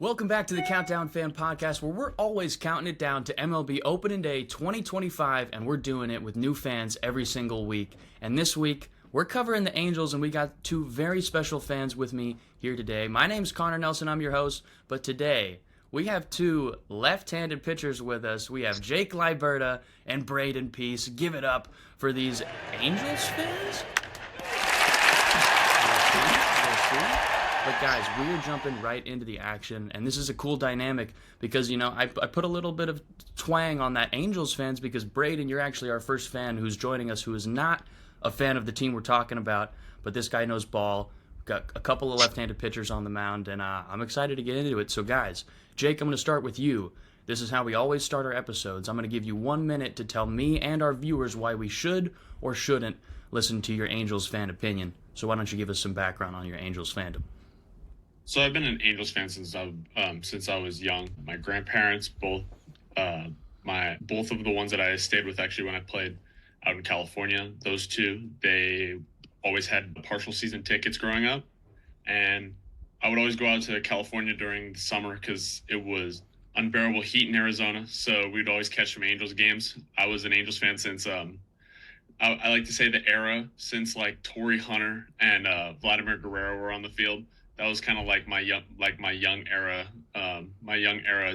Welcome back to the Countdown Fan Podcast, where we're always counting it down to MLB Opening Day 2025, and we're doing it with new fans every single week. And this week, we're covering the Angels, and we got two very special fans with me here today. My name's Connor Nelson, I'm your host, but today, we have two left-handed pitchers with us. We have Jake Liberta and Brayden Pease. Give it up for these Angels fans. But guys, we are jumping right into the action, and this is a cool dynamic because, I put a little bit of twang on that Angels fans because, Brayden, you're actually our first fan who's joining us who is not a fan of the team we're talking about, but this guy knows ball. We've got a couple of left-handed pitchers on the mound, and I'm excited to get into it. So, guys, Jake, I'm going to start with you. This is how we always start our episodes. I'm going to give you 1 minute to tell me and our viewers why we should or shouldn't listen to your Angels fan opinion. So why don't you give us some background on your Angels fandom? So I've been an Angels fan since I was young. My grandparents, both of the ones that I stayed with actually when I played out in California, those two, they always had partial season tickets growing up. And I would always go out to California during the summer because it was unbearable heat in Arizona. So we'd always catch some Angels games. I was an Angels fan since I like to say the era since like Torrey Hunter and Vladimir Guerrero were on the field. That was kind of like my young era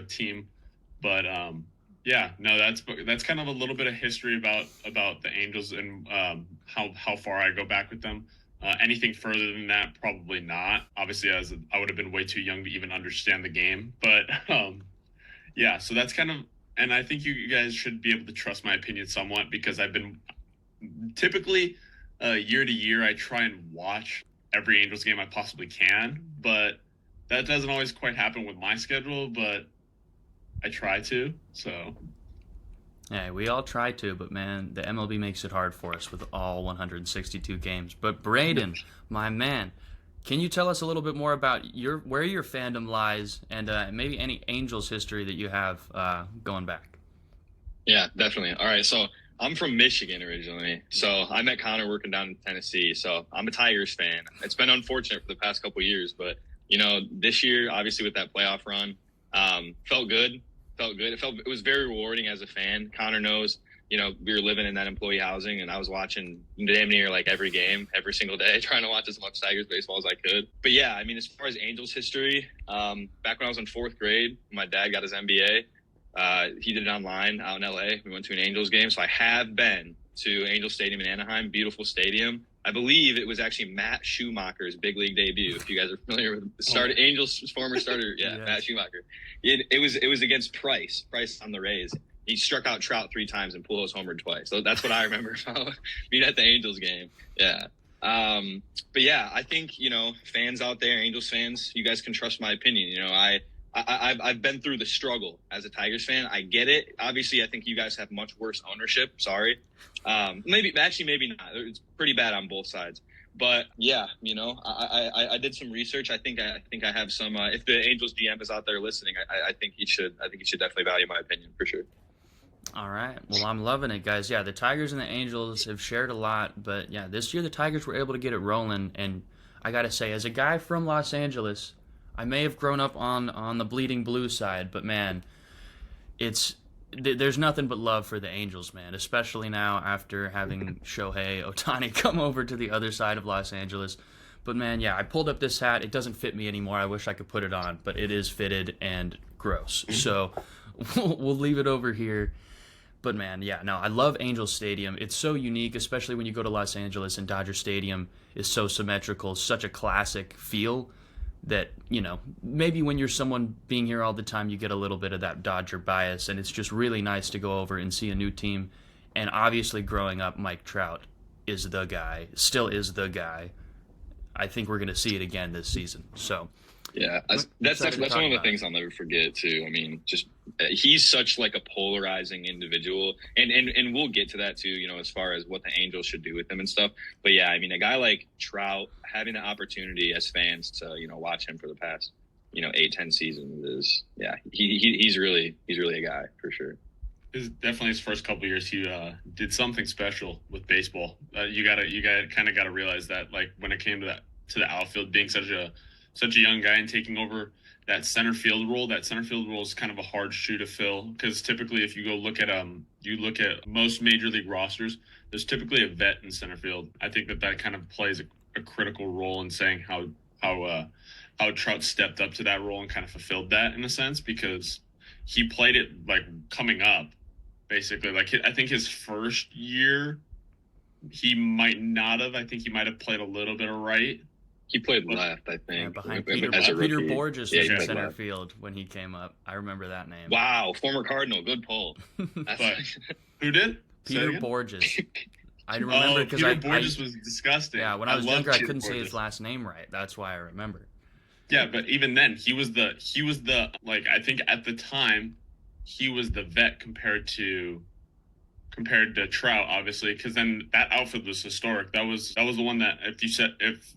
team. But that's kind of a little bit of history about the Angels and how far I go back with them. Anything further than that, probably not. Obviously, I would have been way too young to even understand the game. But so that's kind of, and I think you guys should be able to trust my opinion somewhat because I've been typically year to year I try and watch every Angels game I possibly can, but that doesn't always quite happen with my schedule, but I try to, so. Hey, we all try to, but man, the MLB makes it hard for us with all 162 games. But Brayden, my man, can you tell us a little bit more about where your fandom lies and maybe any Angels history that you have going back? Yeah, definitely. All right, so I'm from Michigan originally, so I met Connor working down in Tennessee, so I'm a Tigers fan. It's been unfortunate for the past couple of years, but, this year, obviously with that playoff run, felt good. It was very rewarding as a fan. Connor knows, we were living in that employee housing, and I was watching damn near like every game, every single day, trying to watch as much Tigers baseball as I could. But yeah, as far as Angels history, back when I was in fourth grade, my dad got his MBA. He did it online out in LA. We went to an Angels game. So I have been to Angels Stadium in Anaheim, beautiful stadium. I believe it was actually Matt Schumacher's big league debut. If you guys are familiar with the Angels former starter, yes. Matt Schumacher. It was against Price on the Rays. He struck out Trout 3 times and Pujols homered twice. So that's what I remember about being at the Angels game. Yeah. But yeah, I think, fans out there, Angels fans, you guys can trust my opinion. I've been through the struggle as a Tigers fan. I get it. Obviously, I think you guys have much worse ownership. Sorry. Maybe not. It's pretty bad on both sides. But yeah, I did some research. I think I have some. If the Angels GM is out there listening, I think he should. I think he should definitely value my opinion for sure. All right. Well, I'm loving it, guys. Yeah, the Tigers and the Angels have shared a lot, but yeah, this year the Tigers were able to get it rolling. And I gotta say, as a guy from Los Angeles, I may have grown up on the bleeding blue side, but man, there's nothing but love for the Angels, man, especially now after having Shohei Ohtani come over to the other side of Los Angeles. But man, yeah, I pulled up this hat. It doesn't fit me anymore. I wish I could put it on, but it is fitted and gross. So we'll leave it over here. But man, yeah, no, I love Angels Stadium. It's so unique, especially when you go to Los Angeles and Dodger Stadium is so symmetrical, such a classic feel that, maybe when you're someone being here all the time, you get a little bit of that Dodger bias, and it's just really nice to go over and see a new team. And obviously growing up, Mike Trout is the guy, still is the guy. I think we're going to see it again this season. So yeah, that's one of the things I'll never forget too. Just he's such like a polarizing individual, and we'll get to that too. As far as what the Angels should do with him and stuff. But yeah, a guy like Trout having the opportunity as fans to watch him for the past 8-10 seasons is he's really a guy for sure. This is definitely his first couple of years. He did something special with baseball. You gotta kind of realize that, like when it came to the outfield being such a such a young guy and taking over that center field role. That center field role is kind of a hard shoe to fill because typically, if you go look at most major league rosters, there's typically a vet in center field. I think that kind of plays a critical role in saying how Trout stepped up to that role and kind of fulfilled that in a sense, because he played it like coming up, basically. Like I think his first year, he might not have. I think he might have played a little bit of right. He played left, I Yeah, think. behind as a Peter rookie. Borges Yeah, was he in played center left. field when he came up. I remember that name. Wow, former Cardinal. Good pull. But who did? Say Peter again? Borges. I remember because Peter Borges was disgusting. Yeah, when I was loved younger, I Peter couldn't say Borges. his last name right. That's why I remember. Yeah, but even then, he was the like, I think at the time, he was the vet compared to Trout, obviously, because then that outfield was historic. That was the one that, if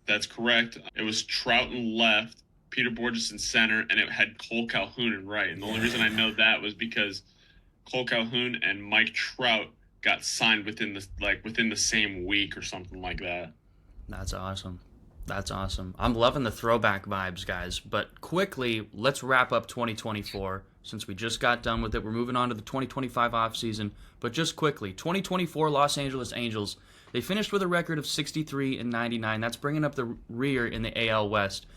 that's correct, it was Trout in left, Peter Borges in center, and it had Cole Calhoun in right. And the only reason I know that was because Cole Calhoun and Mike Trout got signed within the same week or something like that. That's awesome. That's awesome. I'm loving the throwback vibes, guys. But quickly, let's wrap up 2024. Since we just got done with it, we're moving on to the 2025 offseason. But just quickly, 2024 Los Angeles Angels, they finished with a record of 63-99. That's bringing up the rear in the AL West.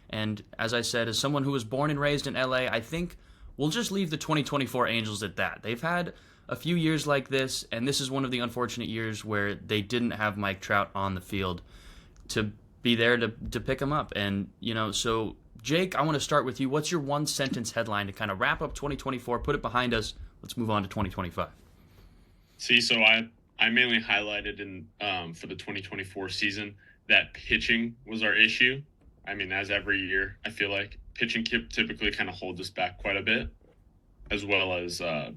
And as I said, as someone who was born and raised in LA, I think we'll just leave the 2024 Angels at that. They've had a few years like this, and this is one of the unfortunate years where they didn't have Mike Trout on the field to be there to pick him up. And, so Jake, I want to start with you. What's your one sentence headline to kind of wrap up 2024, put it behind us? Let's move on to 2025. See, so I mainly highlighted in for the 2024 season that pitching was our issue. I mean, as every year, I feel like pitching typically kind of holds us back quite a bit, as well as I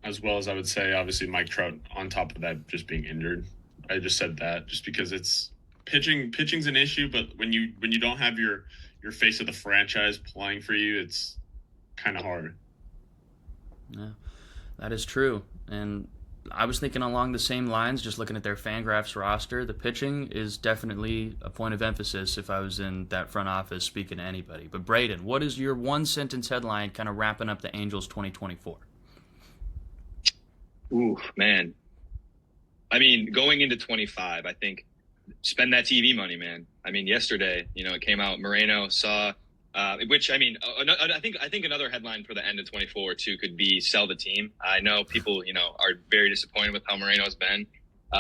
would say, obviously, Mike Trout on top of that just being injured. I just said that just because it's pitching's an issue, but when you don't have your face of the franchise playing for you, it's kind of hard. Yeah, that is true. And I was thinking along the same lines, just looking at their Fangraphs roster. The pitching is definitely a point of emphasis if I was in that front office speaking to anybody. But Brayden, what is your one sentence headline kind of wrapping up the Angels 2024? Ooh, man. I mean, going into 25, I think spend that TV money, man. I mean, yesterday, it came out, Moreno saw, which, I mean, I think another headline for the end of 24 too could be sell the team. I know people, are very disappointed with how Moreno's been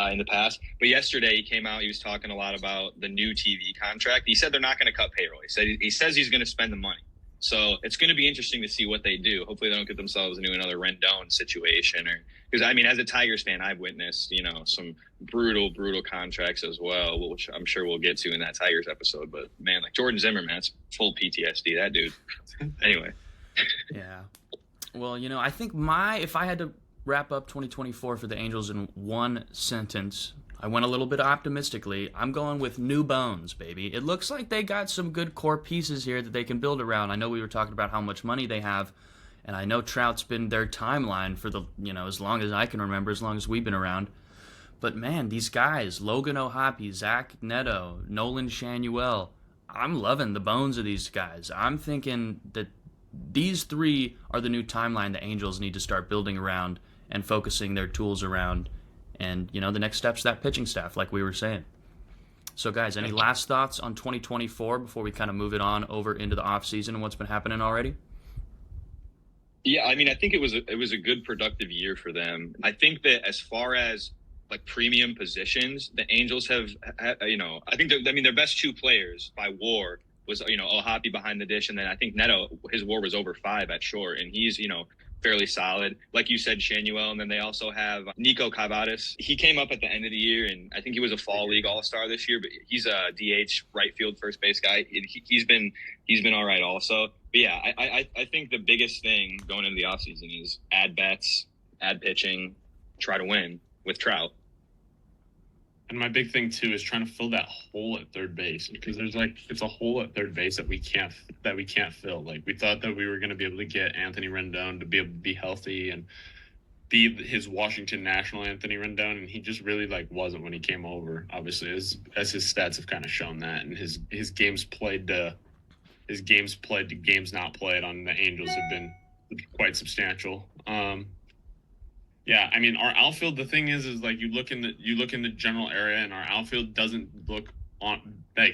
in the past, but yesterday he came out, he was talking a lot about the new TV contract. He said they're not going to cut payroll. He says he's going to spend the money. So it's going to be interesting to see what they do. Hopefully they don't get themselves into another Rendon situation, because I mean, as a Tigers fan, I've witnessed, some brutal contracts as well, which I'm sure we'll get to in that Tigers episode. But man, like Jordan Zimmerman, that's full PTSD, that dude. Anyway. Yeah. Well, I think if I had to wrap up 2024 for the Angels in one sentence, I went a little bit optimistically. I'm going with new bones, baby. It looks like they got some good core pieces here that they can build around. I know we were talking about how much money they have, and I know Trout's been their timeline for the, as long as I can remember, as long as we've been around. But man, these guys, Logan O'Hoppe, Zach Neto, Nolan Shanuel, I'm loving the bones of these guys. I'm thinking that these three are the new timeline the Angels need to start building around and focusing their tools around. And, the next step's that pitching staff, like we were saying. So, guys, any last thoughts on 2024 before we kind of move it on over into the offseason and what's been happening already? Yeah, I mean, I think it was a good productive year for them. I think that as far as like premium positions, the Angels have I think their best two players by WAR was O'Hoppe behind the dish, and then I think Neto, his WAR was over 5 at short, and he's fairly solid. Like you said, Shanuel, and then they also have Nico Cavadas. He came up at the end of the year, and I think he was a fall league all-star this year, but he's a DH right field first base guy. He's been all right also. But yeah, I think the biggest thing going into the offseason is add bets, add pitching, try to win with Trout. And my big thing too is trying to fill that hole at third base, because it's a hole at third base that we can't fill. Like, we thought that we were going to be able to get Anthony Rendon to be able to be healthy and be his Washington National Anthony Rendon, and he just really like wasn't when he came over. Obviously, as his stats have kind of shown that, and his games played to games not played on the Angels have been quite substantial. Yeah, I mean, our outfield. The thing is like you look in the general area, and our outfield doesn't look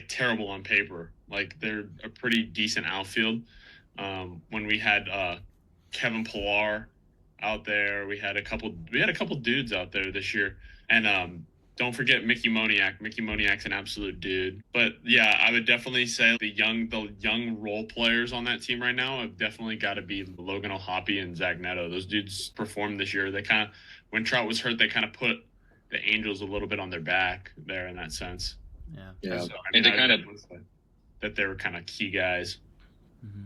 terrible on paper. Like they're a pretty decent outfield. When we had Kevin Pillar out there, we had a couple dudes out there this year, and don't forget Mickey Moniak. Mickey Moniak's an absolute dude. But yeah, I would definitely say the young role players on that team right now have definitely got to be Logan O'Hoppe and Zach Neto. Those dudes performed this year. They kind of, when Trout was hurt, they kind of put the Angels a little bit on their back there in that sense. Yeah. So, I mean, that they were kind of key guys. Mm-hmm.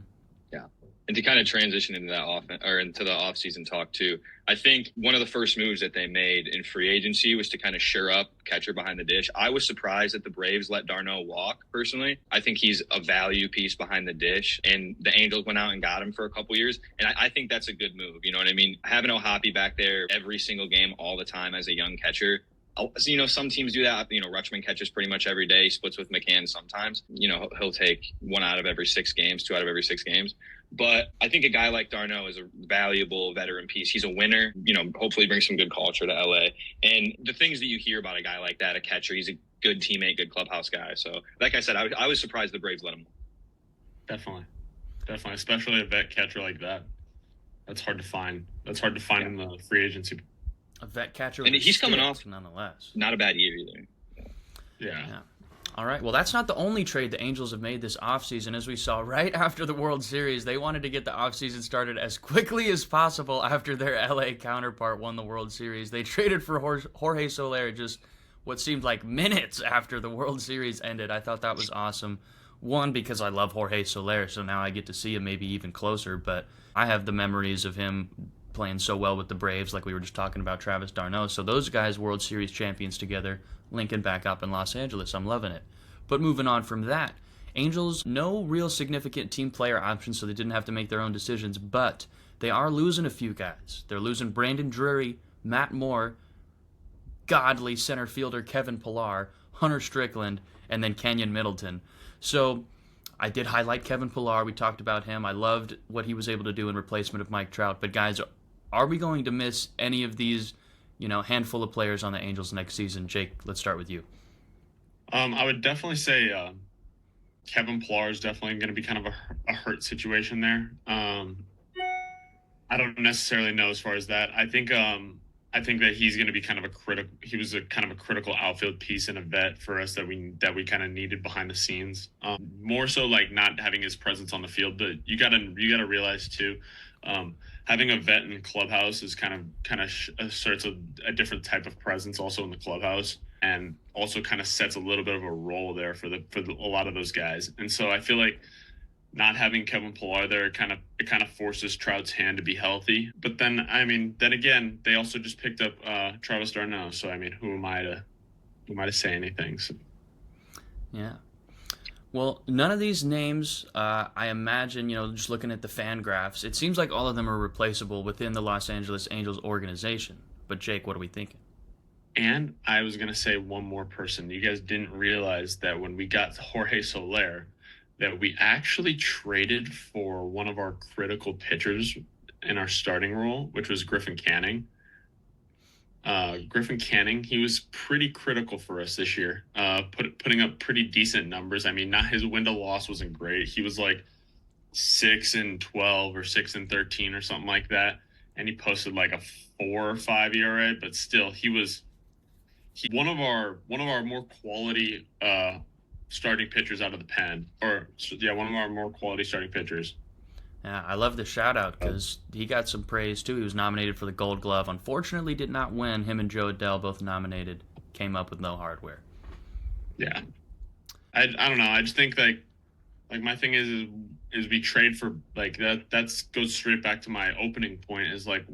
Yeah. And to kind of transition into that into the offseason talk too, I think one of the first moves that they made in free agency was to kind of shore up catcher behind the dish. I was surprised that the Braves let d'Arnaud walk, personally. I think he's a value piece behind the dish, and the Angels went out and got him for a couple years, and I think that's a good move. You know what I mean? Having O'Hoppe back there every single game all the time as a young catcher, you know, some teams do that. You know, Rutschman catches pretty much every day, splits with McCann sometimes. You know, he'll take 1 out of every 6 games, 2 out of every 6 games. But I think a guy like d'Arnaud is a valuable veteran piece. He's a winner, you know, hopefully brings some good culture to LA. And the things that you hear about a guy like that, a catcher, he's a good teammate, good clubhouse guy. So, like I said, I was surprised the Braves let him. Definitely. Especially a vet catcher like that. That's hard to find. In the free agency. A vet catcher, and he's coming off nonetheless. Not a bad year either. Yeah. All right. Well, that's not the only trade the Angels have made this offseason. As we saw right after the World Series, they wanted to get the offseason started as quickly as possible after their LA counterpart won the World Series. They traded for Jorge Soler just what seemed like minutes after the World Series ended. I thought that was awesome. One, because I love Jorge Soler, so now I get to see him maybe even closer. But I have the memories of him playing so well with the Braves, like we were just talking about Travis d'Arnaud. So those guys, World Series champions together, linking back up in Los Angeles. I'm loving it. But moving on from that, Angels, no real significant team player options, so they didn't have to make their own decisions, but they are losing a few guys. They're losing Brandon Drury, Matt Moore, godly center fielder Kevin Pillar, Hunter Strickland, and then Kenyon Middleton. So I did highlight Kevin Pillar. We talked about him. I loved what he was able to do in replacement of Mike Trout. But guys, are we going to miss any of these, you know, handful of players on the Angels next season? Jake, let's start with you. I would definitely say Kevin Pillar is definitely going to be kind of a hurt situation there. I don't necessarily know as far as that. I think that he's going to be kind of a critical. He was a kind of a critical outfield piece and a vet for us that we kind of needed behind the scenes. More so like not having his presence on the field, but you gotta realize too. Having a vet in the clubhouse is kind of asserts a different type of presence also in the clubhouse, and also kind of sets a little bit of a role there for a lot of those guys. And so I feel like not having Kevin Pillar there it kind of forces Trout's hand to be healthy. But then again, they also just picked up Travis d'Arnaud. So I mean, who am I to say anything? So. Yeah. Well, none of these names, I imagine, you know, just looking at the fan graphs, it seems like all of them are replaceable within the Los Angeles Angels organization. But Jake, what are we thinking? And I was going to say one more person. You guys didn't realize that when we got Jorge Soler, that we actually traded for one of our critical pitchers in our starting role, which was Griffin Canning. Griffin Canning, he was pretty critical for us this year, putting up pretty decent numbers. I mean, not his win to loss wasn't great. He was like 6-12 or 6-13 or something like that, and he posted like a 4 or 5 ERA. But still, he was one of our more quality starting pitchers out of the pen, one of our more quality starting pitchers. Yeah, I love the shout-out because he got some praise, too. He was nominated for the Gold Glove. Unfortunately, did not win. Him and Joe Adele, both nominated, came up with no hardware. Yeah. I don't know. I just think, like my thing is we trade for, like, that goes straight back to my opening point, is, like,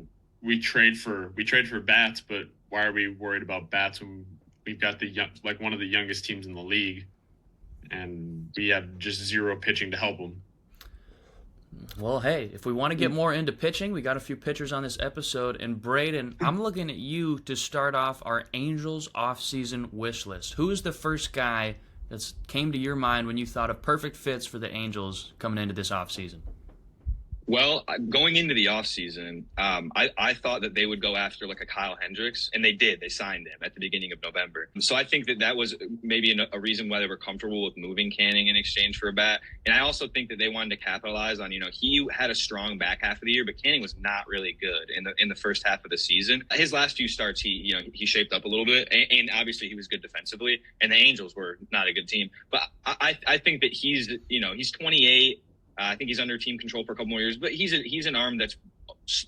we trade for bats, but why are we worried about bats when we've got one of the youngest teams in the league, and we have just zero pitching to help them? Well, hey, if we want to get more into pitching, we got a few pitchers on this episode. And Brayden, I'm looking at you to start off our Angels offseason wish list. Who is the first guy that came to your mind when you thought of perfect fits for the Angels coming into this offseason? Well, going into the offseason, I thought that they would go after like a Kyle Hendricks, and they did. They signed him at the beginning of November. So I think that was maybe a reason why they were comfortable with moving Canning in exchange for a bat. And I also think that they wanted to capitalize on, he had a strong back half of the year, but Canning was not really good in the first half of the season. His last few starts, he shaped up a little bit, and obviously he was good defensively, and the Angels were not a good team. But I think that he's 28. I think he's under team control for a couple more years, but he's an arm that's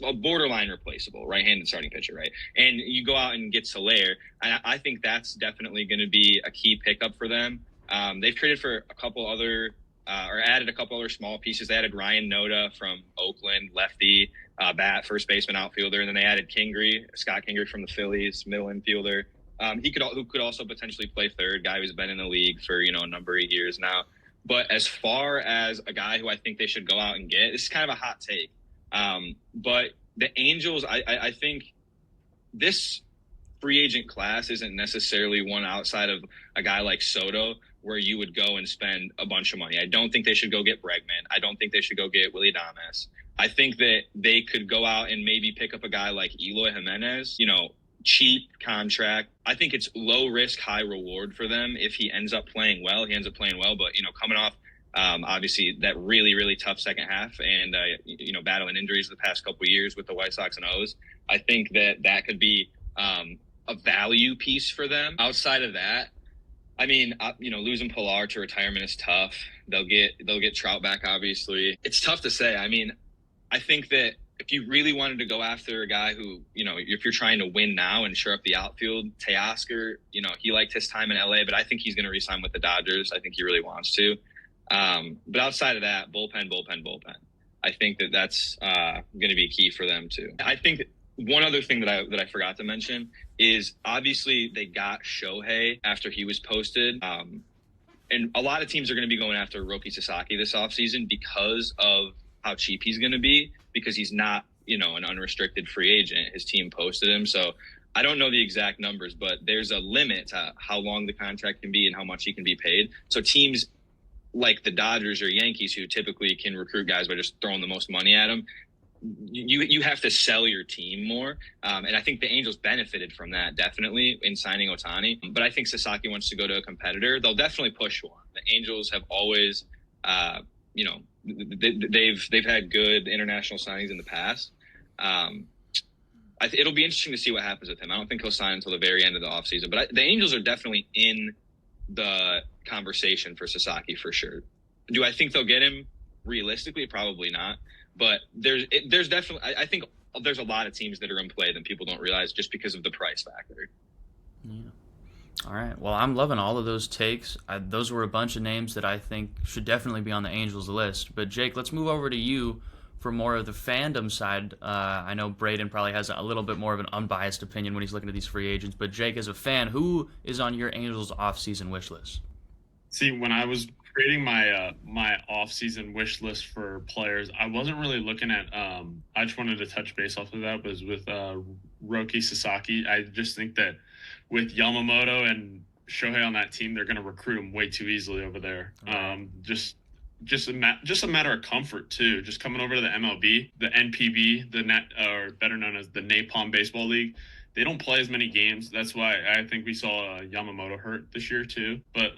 a borderline replaceable, right-handed starting pitcher, right? And you go out and get Soler, and I think that's definitely going to be a key pickup for them. They've traded for a couple other or added a couple other small pieces. They added Ryan Noda from Oakland, lefty, bat, first baseman, outfielder, and then they added Scott Kingery from the Phillies, middle infielder. Who could also potentially play third, guy who's been in the league for a number of years now. But as far as a guy who I think they should go out and get, this is kind of a hot take. But the Angels, I think this free agent class isn't necessarily one outside of a guy like Soto where you would go and spend a bunch of money. I don't think they should go get Bregman. I don't think they should go get Willie Adames. I think that they could go out and maybe pick up a guy like Eloy Jimenez, cheap contract. I think it's low risk, high reward for them. If he ends up playing well, but coming off obviously that really, really tough second half and battling injuries the past couple of years with the White Sox and O's, I think that could be a value piece for them. Outside of that, I mean, losing Pilar to retirement is tough. They'll get Trout back, obviously. It's tough to say. I mean, I think that if you really wanted to go after a guy who, if you're trying to win now and shore up the outfield, Teoscar, he liked his time in LA, but I think he's going to re-sign with the Dodgers. I think he really wants to. But outside of that, bullpen. I think that's going to be key for them too. I think one other thing that I forgot to mention is obviously they got Shohei after he was posted. And a lot of teams are going to be going after Roki Sasaki this offseason because of how cheap he's going to be, because he's not, an unrestricted free agent. His team posted him. So I don't know the exact numbers, but there's a limit to how long the contract can be and how much he can be paid. So teams like the Dodgers or Yankees, who typically can recruit guys by just throwing the most money at them, you have to sell your team more. And I think the Angels benefited from that, definitely, in signing Ohtani. But I think Sasaki wants to go to a competitor. They'll definitely push one. The Angels have always, they've had good international signings in the past. It'll be interesting to see what happens with him. I don't think he'll sign until the very end of the offseason. But the Angels are definitely in the conversation for Sasaki for sure. Do I think they'll get him? Realistically, probably not. But there's definitely, I think there's a lot of teams that are in play that people don't realize just because of the price factor. Yeah. All right. Well, I'm loving all of those takes. Those were a bunch of names that I think should definitely be on the Angels list. But Jake, let's move over to you for more of the fandom side. I know Brayden probably has a little bit more of an unbiased opinion when he's looking at these free agents. But Jake, as a fan, who is on your Angels offseason wish list? See, when I was creating my my off-season wish list for players, I wasn't really looking at I just wanted to touch base off of that, was with Roki Sasaki. I just think that with Yamamoto and Shohei on that team, they're going to recruit him way too easily over there. Just a matter of comfort too. Just coming over to the MLB, the NPB, or better known as the Napalm Baseball League. They don't play as many games. That's why I think we saw Yamamoto hurt this year too. But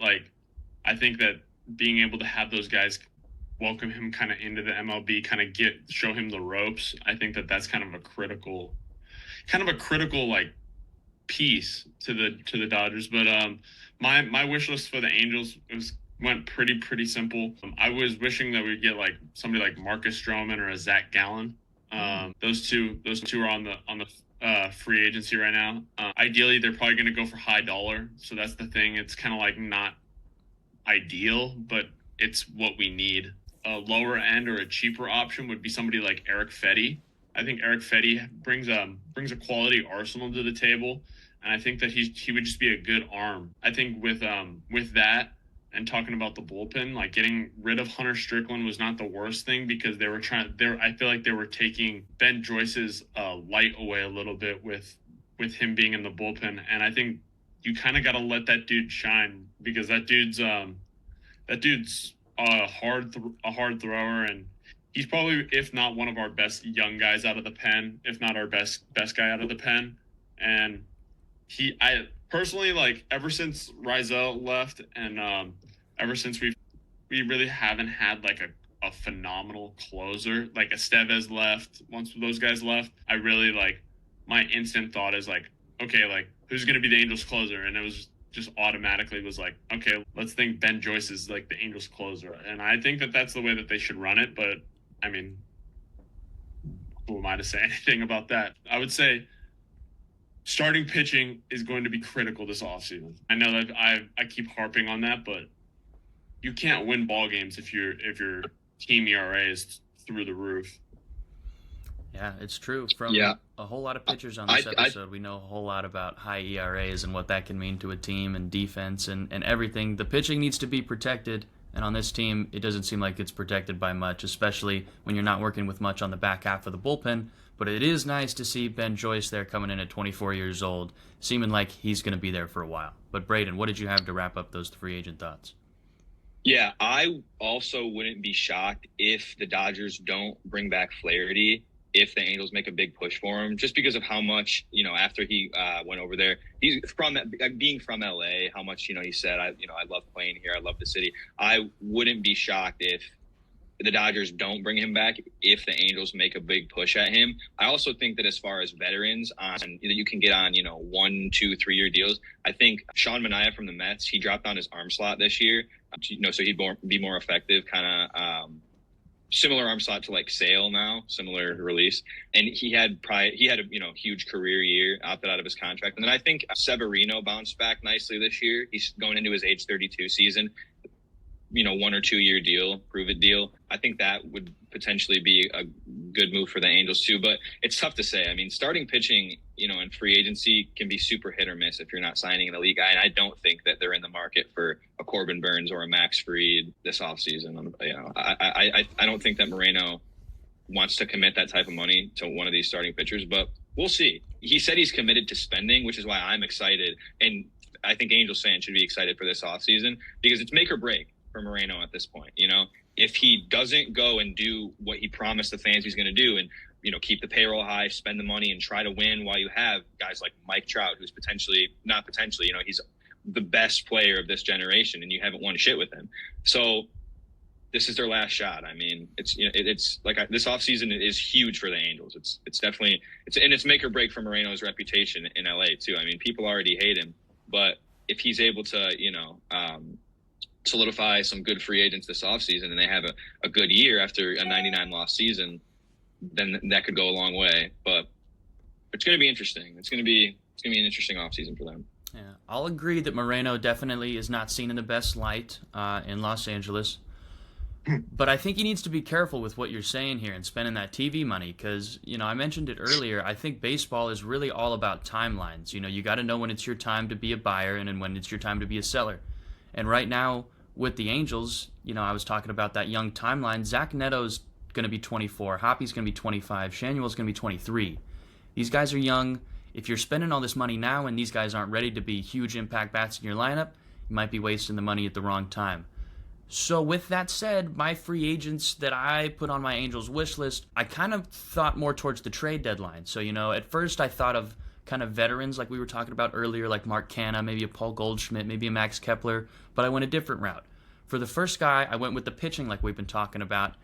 I think that being able to have those guys welcome him kind of into the MLB, kind of show him the ropes, I think that that's kind of a critical piece to the Dodgers. But my wish list for the Angels went pretty simple. I was wishing that we'd get somebody like Marcus Stroman or a Zach Gallen. Those two are on the free agency right now. Ideally, they're probably going to go for high dollar. So that's the thing. It's kind of not ideal, but it's what we need. A lower end or a cheaper option would be somebody like Eric Fetty. I think Eric Fetty brings a quality arsenal to the table, and I think that he would just be a good arm. I think with that, and talking about the bullpen, like getting rid of Hunter Strickland was not the worst thing because they were I feel like they were taking Ben Joyce's light away a little bit with him being in the bullpen. And I think you kind of got to let that dude shine because that dude's a hard thrower, and he's probably, if not one of our best young guys out of the pen, if not our best guy out of the pen. And I personally, like, ever since Rizal left and ever since we really haven't had like a phenomenal closer. Like Estevez left, once those guys left, I really like, my instant thought is like, okay, like who's going to be the Angels closer? And it was just automatically was like, okay, let's think Ben Joyce is like the Angels closer. And I think that that's the way that they should run it. But I mean, who am I to say anything about that? I would say starting pitching is going to be critical this offseason. I know that I keep harping on that, but you can't win ball games if your team ERA is through the roof. Yeah, it's true. From a whole lot of pitchers on this episode, we know a whole lot about high ERAs and what that can mean to a team and defense and everything. The pitching needs to be protected, and on this team, it doesn't seem like it's protected by much, especially when you're not working with much on the back half of the bullpen. But it is nice to see Ben Joyce there coming in at 24 years old, seeming like he's going to be there for a while. But Brayden, what did you have to wrap up those free agent thoughts? Yeah, I also wouldn't be shocked if the Dodgers don't bring back Flaherty, if the Angels make a big push for him, just because of how much, after he went over there, he's from being from LA, how much, he said, I love playing here. I love the city. I wouldn't be shocked if the Dodgers don't bring him back, if the Angels make a big push at him. I also think that as far as veterans you can get on, 1, 2, 3 year deals. I think Sean Manaea from the Mets, he dropped on his arm slot this year, so he'd be more effective, kind of, similar arm slot to like Sale now, similar release. And he had a huge career year, opted out of his contract. And then I think Severino bounced back nicely this year. He's going into his age 32 season, 1 or 2 year deal, prove it deal. I think that would potentially be a good move for the Angels too, but it's tough to say. I mean, starting pitching, in free agency can be super hit or miss if you're not signing an elite guy. And I don't think that they're in the market for a Corbin Burns or a Max Fried this offseason. I don't think that Moreno wants to commit that type of money to one of these starting pitchers, but we'll see. He said he's committed to spending, which is why I'm excited. And I think Angels fans should be excited for this offseason because it's make or break for Moreno at this point. If he doesn't go and do what he promised the fans he's going to do and, keep the payroll high, spend the money and try to win while you have guys like Mike Trout, who's he's the best player of this generation and you haven't won shit with him. So this is their last shot. I mean, it's like this offseason is huge for the Angels. It's definitely it's make or break for Moreno's reputation in LA too. I mean, people already hate him, but if he's able to, solidify some good free agents this offseason and they have a good year after a 99 loss season, then that could go a long way. But it's going to be interesting. It's going to be an interesting offseason for them. Yeah, I'll agree that Moreno definitely is not seen in the best light in Los Angeles. But I think he needs to be careful with what you're saying here and spending that TV money because, I mentioned it earlier. I think baseball is really all about timelines. You got to know when it's your time to be a buyer and when it's your time to be a seller. And right now with the Angels, I was talking about that young timeline. Zach Neto's going to be 24. Hoppy's going to be 25. Shanuel's going to be 23. These guys are young. If you're spending all this money now and these guys aren't ready to be huge impact bats in your lineup, you might be wasting the money at the wrong time. So with that said, my free agents that I put on my Angels wish list, I kind of thought more towards the trade deadline. So, at first I thought of kind of veterans like we were talking about earlier, like Mark Canha, maybe a Paul Goldschmidt, maybe a Max Kepler, but I went a different route. For the first guy, I went with the pitching like we've been talking about,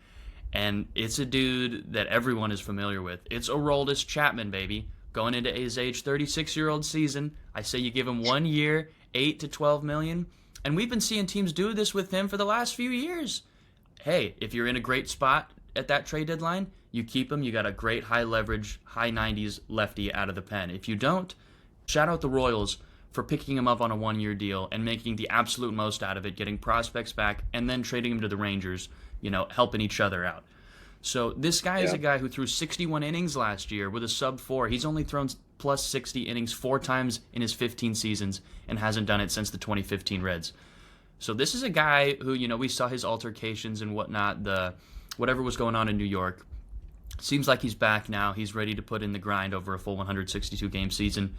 and it's a dude that everyone is familiar with. It's Aroldis Chapman, baby. Going into his age 36-year-old season, I say you give him 1 year, $8 to $12 million, and we've been seeing teams do this with him for the last few years. Hey, if you're in a great spot at that trade deadline, you keep him. You got a great high leverage, high 90s lefty out of the pen. If you don't, shout out the Royals for picking him up on a 1 year deal and making the absolute most out of it, getting prospects back, and then trading him to the Rangers, helping each other out. So this guy is a guy who threw 61 innings last year with a sub-4. He's only thrown plus 60 innings 4 times in his 15 seasons and hasn't done it since the 2015 Reds. So this is a guy who, we saw his altercations and whatnot, whatever was going on in New York. Seems like he's back now. He's ready to put in the grind over a full 162 game season.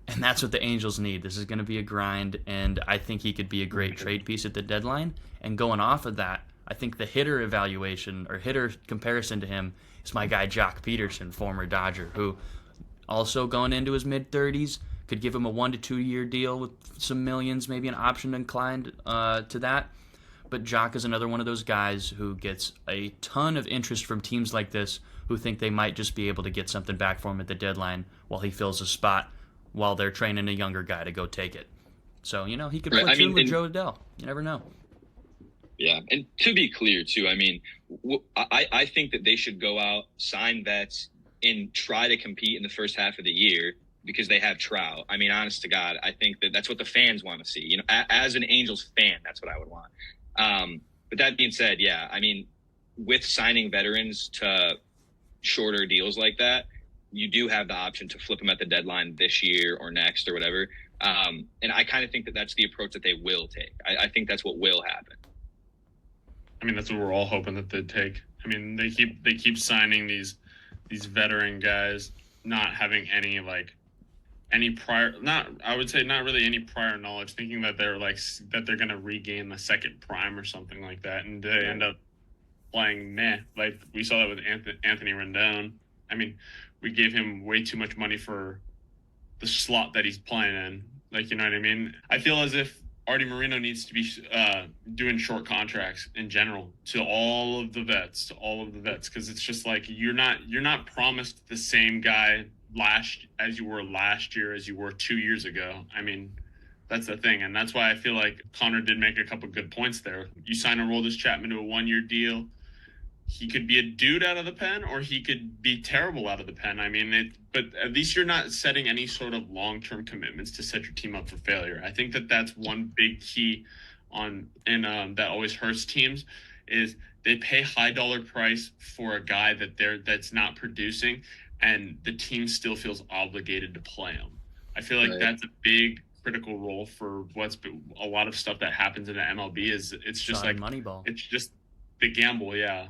And that's what the Angels need. This is going to be a grind, and I think he could be a great trade piece at the deadline. And going off of that, I think the hitter evaluation or hitter comparison to him is my guy Jock Peterson, former Dodger, who also going into his mid-30s, could give him a 1 to 2 year deal with some millions, maybe an option inclined to that. But Jock is another one of those guys who gets a ton of interest from teams like this who think they might just be able to get something back for him at the deadline while he fills a spot while they're training a younger guy to go take it. So, he could platoon with Joe Adele. You never know. Yeah, and to be clear, too, I think that they should go out, sign vets, and try to compete in the first half of the year because they have Trout. Honest to God, I think that that's what the fans want to see. As an Angels fan, that's what I would want. But that being said, yeah, with signing veterans to shorter deals like that, you do have the option to flip them at the deadline this year or next or whatever. And I kind of think that that's the approach that they will take. I think that's what will happen. That's what we're all hoping that they'd take. They keep signing these veteran guys, not having any prior, I would say not really any prior knowledge, thinking that they're going to regain the second prime or something like that, and they end up playing meh. Like we saw that with Anthony Rendon. We gave him way too much money for the slot that he's playing in. You know what I mean? I feel as if Artie Moreno needs to be doing short contracts in general to all of the vets, because it's just like you're not promised the same guy as you were last year as you were 2 years ago. That's the thing, and that's why I feel like Connor did make a couple good points there. You sign Aroldis Chapman to a 1 year deal. He could be a dude out of the pen, or he could be terrible out of the pen. But at least you're not setting any sort of long-term commitments to set your team up for failure. I think that that's one big key that always hurts teams is they pay high dollar price for a guy that's not producing, and the team still feels obligated to play him. I feel like that's a big critical role for what's been a lot of stuff that happens in the MLB is it's just like Moneyball. It's just the gamble, yeah.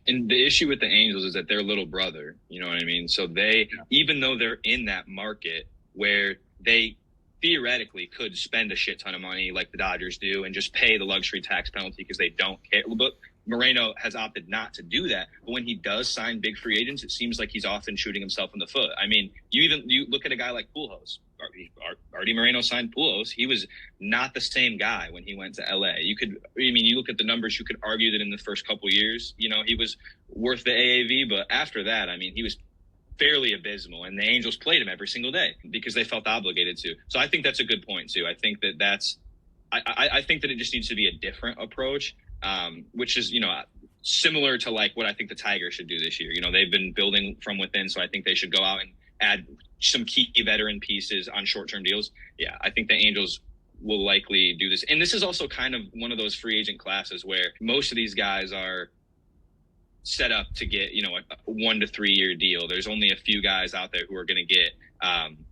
And the issue with the Angels is that they're little brother, you know what I mean? So even though they're in that market where they theoretically could spend a shit ton of money like the Dodgers do and just pay the luxury tax penalty because they don't care. But Moreno has opted not to do that. But when he does sign big free agents, it seems like he's often shooting himself in the foot. You look at a guy like Pujols. Artie Moreno signed Pujols. He was not the same guy when he went to LA. You look at the numbers, you could argue that in the first couple years, he was worth the AAV, but after that, he was fairly abysmal, and the Angels played him every single day because they felt obligated to. So I think that's a good point too. I think that I think that it just needs to be a different approach, which is, similar to like what I think the Tigers should do this year. They've been building from within, so I think they should go out and add some key veteran pieces on short-term deals. Yeah, I think the Angels will likely do this. And this is also kind of one of those free agent classes where most of these guys are set up to get, a 1 to 3 year deal. There's only a few guys out there who are going to get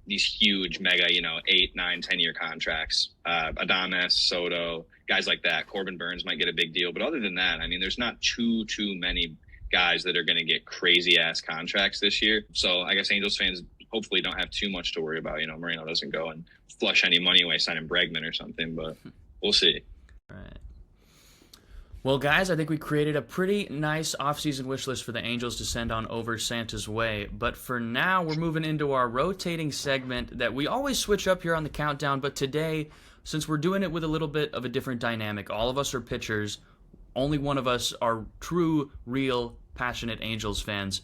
these huge mega, 8, 9, 10 year contracts. Adames, Soto, guys like that. Corbin Burns might get a big deal. But other than that, there's not too many guys that are going to get crazy ass contracts this year. So I guess Angels fans hopefully don't have too much to worry about. Moreno doesn't go and flush any money away signing Bregman or something, but we'll see. All right. Well, guys, I think we created a pretty nice offseason wish list for the Angels to send on over Santa's way. But for now, we're moving into our rotating segment that we always switch up here on the countdown. But today, since we're doing it with a little bit of a different dynamic, all of us are pitchers. Only one of us are true, real, passionate Angels fans.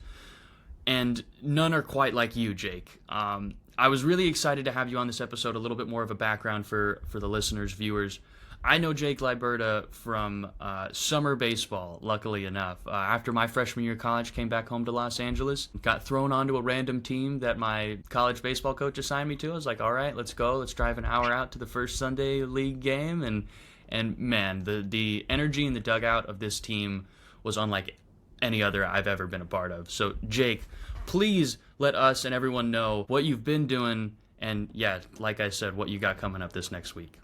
And none are quite like you, Jake. I was really excited to have you on this episode, a little bit more of a background for the listeners, viewers. I know Jake Liberta from summer baseball, luckily enough. After my freshman year of college, came back home to Los Angeles, got thrown onto a random team that my college baseball coach assigned me to. I was like, all right, let's go. Let's drive an hour out to the first Sunday league game. And man, the energy in the dugout of this team was unlike any other I've ever been a part of. So, Jake, please let us and everyone know what you've been doing and, yeah, like I said, what you got coming up this next week.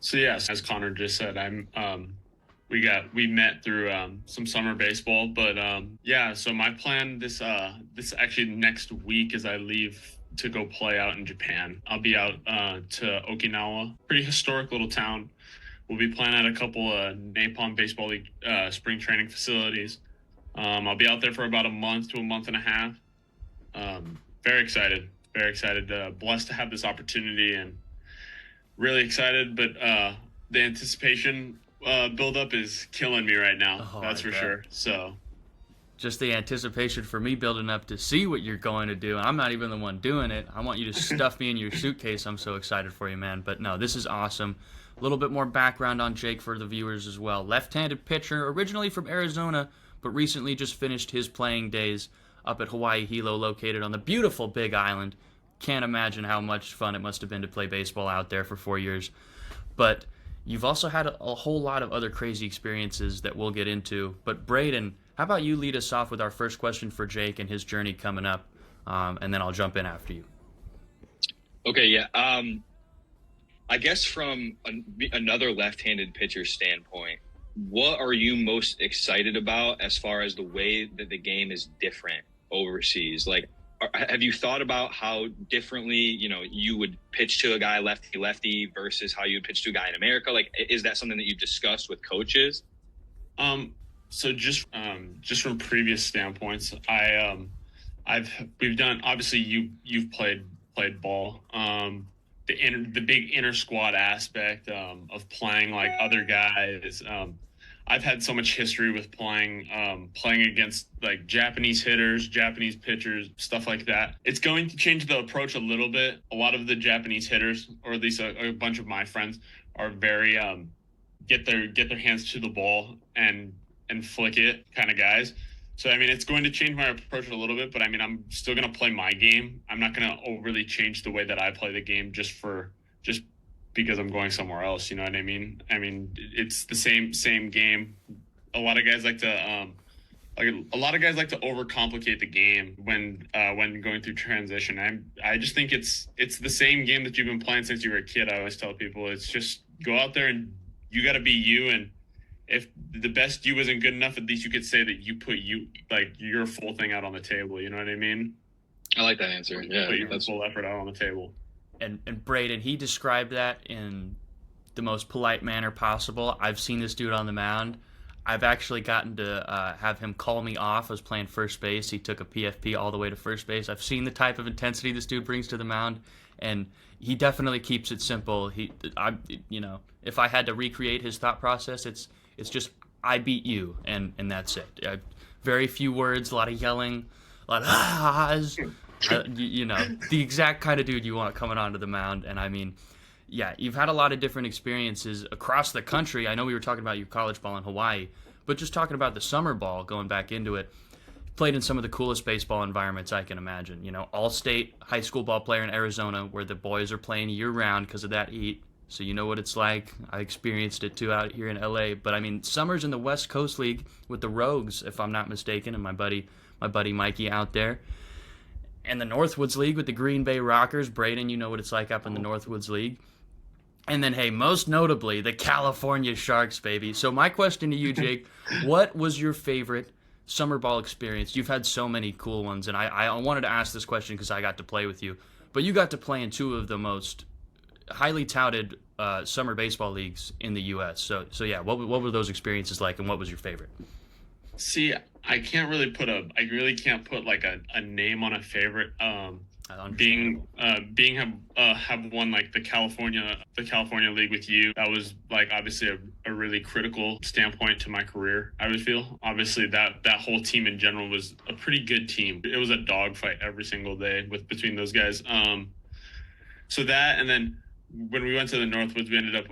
So yes, as Connor just said, we met through some summer baseball, but yeah. So my plan this actually next week as I leave to go play out in Japan. I'll be out to Okinawa, pretty historic little town. We'll be playing at a couple of Nippon Baseball League spring training facilities. I'll be out there for about a month to a month and a half. Very excited, very excited. Blessed to have this opportunity and really excited, but the anticipation buildup is killing me right now. Oh, That's I for bet. sure. So Just the anticipation for me building up to see what you're going to do. I'm not even the one doing it. I want you to stuff me in your suitcase. I'm so excited for you, man. But no, this is awesome. A little bit more background on Jake for the viewers as well. Left-handed pitcher, originally from Arizona, but recently just finished his playing days up at Hawaii Hilo, located on the beautiful Big Island. Can't imagine how much fun it must have been to play baseball out there for 4 years. But you've also had a whole lot of other crazy experiences that we'll get into. But Brayden, how about you lead us off with our first question for Jake and his journey coming up, and then I'll jump in after you. Okay, yeah. I guess from another left-handed pitcher standpoint, what are you most excited about as far as the way that the game is different overseas? Like, have you thought about how differently, you would pitch to a guy lefty versus how you would pitch to a guy in America? Like, is that something that you've discussed with coaches? So just from previous standpoints, we've done, obviously you've played ball. The big inter squad aspect of playing like other guys. I've had so much history with playing against like Japanese hitters, Japanese pitchers, stuff like that. It's going to change the approach a little bit. A lot of the Japanese hitters, or at least a bunch of my friends, are very get their hands to the ball and flick it kind of guys. So I mean, it's going to change my approach a little bit, but I mean, I'm still going to play my game. I'm not going to overly change the way that I play the game just because I'm going somewhere else. You know what I mean? I mean, it's the same game. A lot of guys like to overcomplicate the game when going through transition. I just think it's the same game that you've been playing since you were a kid. I always tell people it's just go out there and you got to be you, and if the best you isn't good enough, at least you could say that you put your full thing out on the table. You know what I mean? I like that answer. Yeah, put your full effort out on the table. And Brayden, he described that in the most polite manner possible. I've seen this dude on the mound. I've actually gotten to have him call me off. I was playing first base. He took a PFP all the way to first base. I've seen the type of intensity this dude brings to the mound, and he definitely keeps it simple. If I had to recreate his thought process, it's just I beat you, and that's it. Very few words, a lot of yelling, a lot of ahs. The exact kind of dude you want coming onto the mound. And I mean, yeah, you've had a lot of different experiences across the country. I know we were talking about your college ball in Hawaii, but just talking about the summer ball, going back into it, played in some of the coolest baseball environments I can imagine. All-state high school ball player in Arizona, where the boys are playing year-round because of that heat. So you know what it's like. I experienced it too out here in LA. But I mean, summers in the West Coast League with the Rogues, if I'm not mistaken, and my buddy Mikey out there. And the Northwoods League with the Green Bay Rockers. Brayden, you know what it's like up in the Northwoods League. And then, hey, most notably, the California Sharks, baby. So my question to you, Jake, what was your favorite summer ball experience? You've had so many cool ones, and I wanted to ask this question because I got to play with you. But you got to play in two of the most highly touted summer baseball leagues in the U.S. So yeah, what were those experiences like, and what was your favorite? See, I really can't put like a name on a favorite. Have won like the California League with you. That was like obviously a really critical standpoint to my career. I would feel obviously that whole team in general was a pretty good team. It was a dogfight every single day between those guys. So that, and then when we went to the Northwoods, we ended up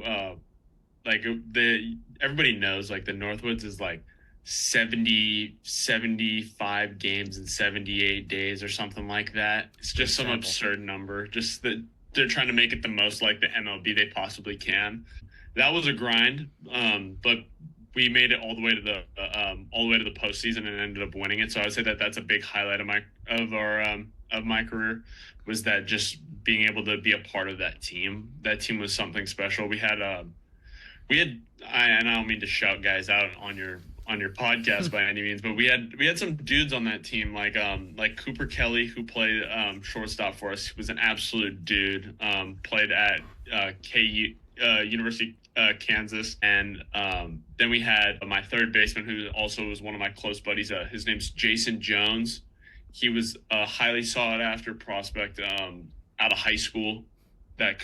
everybody knows like the Northwoods is like 75 games in 78 days or something like that. It's just some absurd number. Just that they're trying to make it the most like the MLB they possibly can. That was a grind, but we made it all the way to the postseason and ended up winning it. So I would say that that's a big highlight of of my career was that just being able to be a part of that team. That team was something special. And I don't mean to shout guys out on your podcast by any means, but we had some dudes on that team like Cooper Kelly, who played shortstop for us. He was an absolute dude. Played at KU University Kansas, and then we had my third baseman, who also was one of my close buddies. His name's Jason Jones. He was a highly sought after prospect out of high school that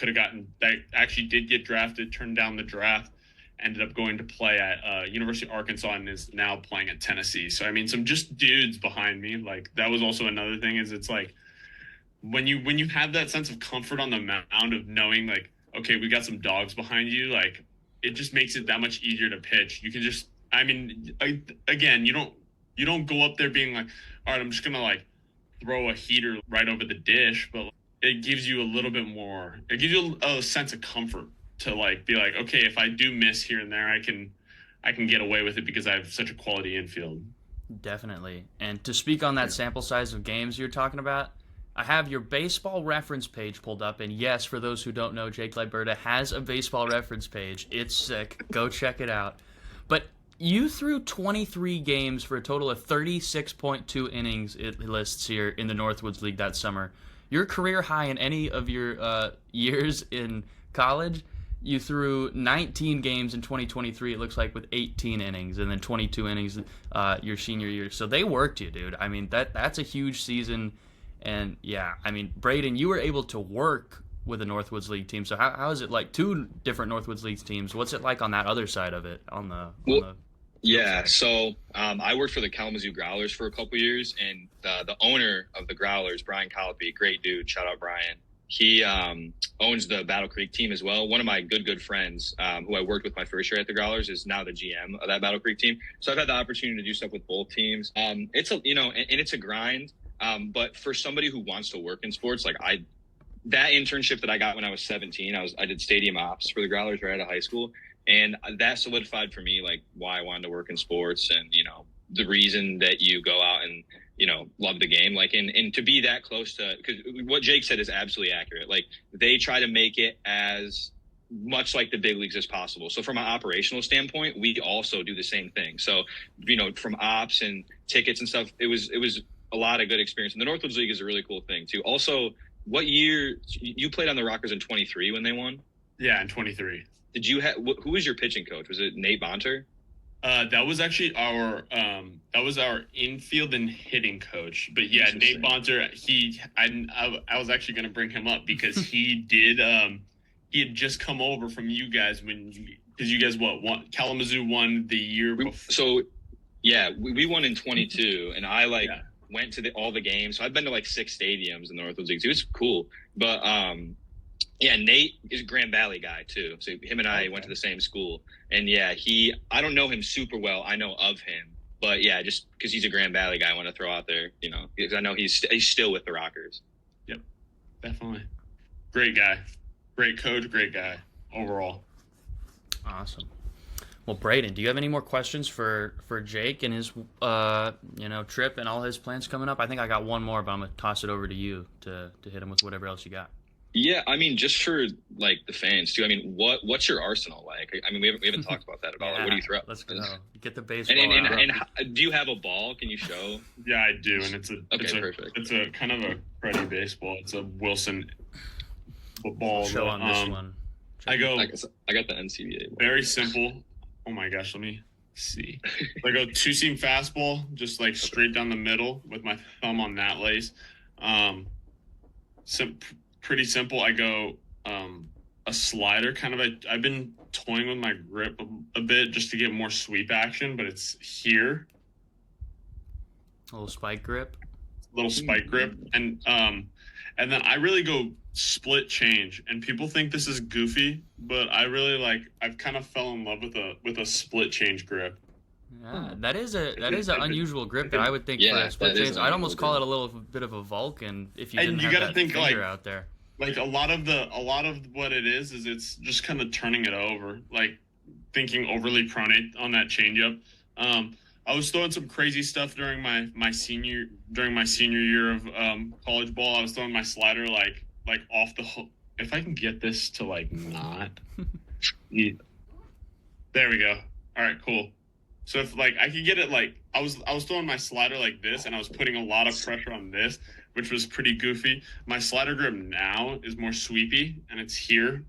actually did get drafted, turned down the draft, ended up going to play at University of Arkansas, and is now playing at Tennessee. So I mean, some just dudes behind me. Like, that was also another thing, is it's like when you have that sense of comfort on the mound of knowing, like, okay, we got some dogs behind you, like, it just makes it that much easier to pitch. You can just, I mean, again, you don't go up there being like, all right, I'm just gonna like throw a heater right over the dish, but it gives you a little bit more, it gives you a sense of comfort to like be like, okay, if I do miss here and there, I can get away with it because I have such a quality infield. Definitely. And to speak on that sample size of games you're talking about, I have your baseball reference page pulled up, and yes, for those who don't know, Jake Liberta has a baseball reference page. It's sick. Go check it out. But you threw 23 games for a total of 36.2 innings, it lists here, in the Northwoods League that summer. Your career high in any of your years in college. You threw 19 games in 2023, it looks like, with 18 innings, and then 22 innings your senior year. So they worked you, dude. I mean, that's a huge season. And, yeah, I mean, Brayden, you were able to work with the Northwoods League team. So how is it like two different Northwoods League teams? What's it like on that other side of it? Yeah, so I worked for the Kalamazoo Growlers for a couple years, and the owner of the Growlers, Brian Colopy, great dude, shout out Brian. He owns the Battle Creek team as well. One of my good friends who I worked with my first year at the Growlers is now the GM of that Battle Creek team. So I've had the opportunity to do stuff with both teams. It's a grind. But for somebody who wants to work in sports, like that internship that I got when I was 17, I did stadium ops for the Growlers right out of high school. And that solidified for me, like, why I wanted to work in sports and, the reason that you go out and, love the game. Like, and to be that close to, because what Jake said is absolutely accurate. Like, they try to make it as much like the big leagues as possible. So from an operational standpoint, we also do the same thing. So, from ops and tickets and stuff, it was a lot of good experience. And the Northwoods League is a really cool thing too. Also, what year you played on the Rockers in 23 when they won? Yeah, in 23. Did you who was your pitching coach? Was it Nate Bonter? That was actually our infield and hitting coach. But yeah, Nate Bonter, I was actually going to bring him up because he had just come over from you guys because you guys Kalamazoo won the year before. So yeah, we won in 22, and I went to all the games. So I've been to like 6 stadiums in the Northwoods League. It was cool. But yeah, Nate is a Grand Valley guy too. So him and I went to the same school. And yeah, I don't know him super well. I know of him. But yeah, just because he's a Grand Valley guy, I want to throw out there, because I know he's still with the Rockers. Yep, definitely. Great guy. Great coach, great guy overall. Awesome. Well, Brayden, do you have any more questions for Jake and his trip and all his plans coming up? I think I got one more, but I'm gonna toss it over to you to hit him with whatever else you got. Yeah, I mean, just for like the fans too. I mean, what's your arsenal like? I mean, we haven't talked about that at all. Yeah, what do you throw? Let's go. Get the baseball. And do you have a ball? Can you show? Yeah, I do, and it's perfect. It's a kind of a Freddie baseball. It's a Wilson ball. Show on this one. I got the NCBA ball. Very simple. Oh my gosh, let me see. I go 2-seam fastball, just like straight down the middle with my thumb on that lace. Pretty simple. I go a slider, kind of. I've been toying with my grip a bit just to get more sweep action, but it's here. A little spike grip. And then I really go split change, and people think this is goofy, but I really I've kind of fell in love with a split change grip. Yeah, that is an unusual grip that I would think for a split change. I'd almost call it a little bit of a Vulcan if you didn't have that finger out there. Like a lot of what it is it's just kind of turning it over, like thinking overly pronate on that changeup. I was throwing some crazy stuff during my senior year of college ball. I was throwing my slider like off the hook. If I can get this to like not, yeah. There we go. All right, cool. So if like I could get it like I was throwing my slider like this, and I was putting a lot of pressure on this, which was pretty goofy. My slider grip now is more sweepy, and it's here,